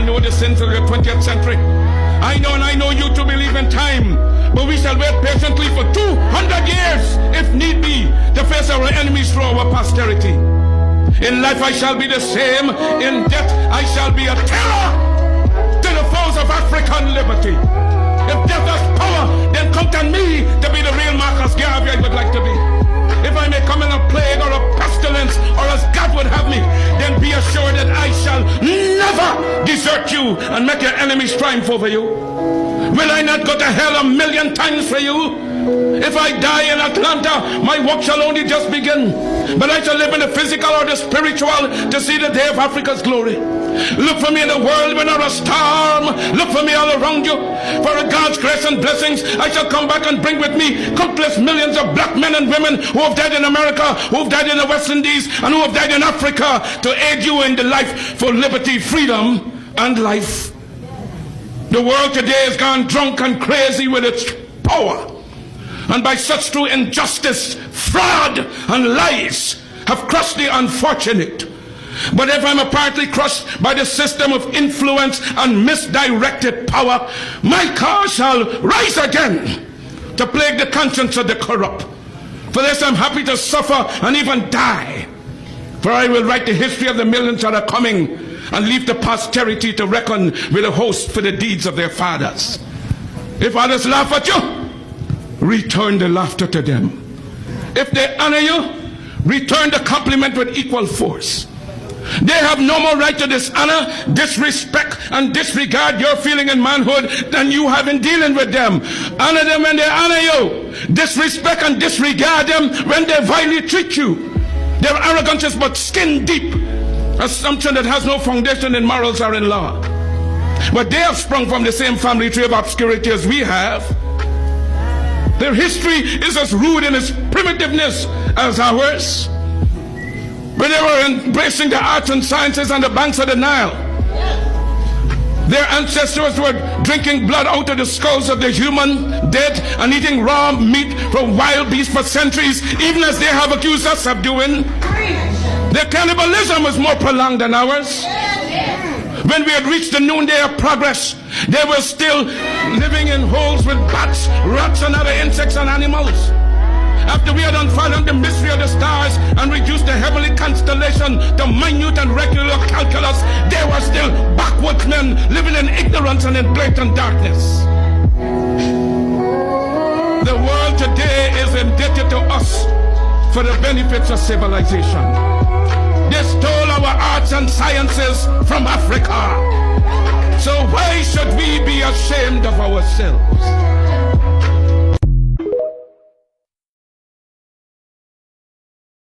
I know the sins of the 20th century. I know and I know you to believe in time. But we shall wait patiently for 200 years, if need be, to face our enemies through our posterity. In life I shall be the same. In death I shall be a terror to the foes of African liberty. If death has power, then count on me to be the real Marcus Garvey I would like to be. If I may come in a plague or a pestilence, or as God would have me, then be assured that I shall never desert you and make your enemies triumph over you. Will I not go to hell 1,000,000 times for you? If I die in Atlanta, my work shall only just begin. But I shall live in the physical or the spiritual to see the day of Africa's glory. Look for me in the world when there is a storm. Look for me all around you. For God's grace and blessings, I shall come back and bring with me countless millions of black men and women who have died in America, who have died in the West Indies, and who have died in Africa to aid you in the life for liberty, freedom, and life. The world today has gone drunk and crazy with its power. And by such through injustice, fraud, and lies have crushed the unfortunate. But if I'm apparently crushed by the system of influence and misdirected power, my cause shall rise again to plague the conscience of the corrupt. For this I'm happy to suffer and even die. For I will write the history of the millions that are coming and leave to posterity to reckon with a host for the deeds of their fathers. If others laugh at you, return the laughter to them. If they honor you, return the compliment with equal force. They have no more right to dishonor, disrespect, and disregard your feeling in manhood than you have in dealing with them. Honor them when they honor you. Disrespect and disregard them when they vilely treat you. Their arrogance is but skin deep assumption that has no foundation in morals or in law. But they have sprung from the same family tree of obscurity as we have. Their history is as rude in its primitiveness as ours. When they were embracing the arts and sciences on the banks of the Nile, their ancestors were drinking blood out of the skulls of the human dead and eating raw meat from wild beasts for centuries, even as they have accused us of doing. Their cannibalism was more prolonged than ours. When we had reached the noonday of progress, they were still living in holes with bats, rats, and other insects and animals. After we had unfathomed the mystery of the stars and reduced the heavenly constellation to minute and regular calculus, they were still backwoods men living in ignorance and in blatant darkness. The world today is indebted to us for the benefits of civilization. They stole our arts and sciences from Africa. So why should we be ashamed of ourselves?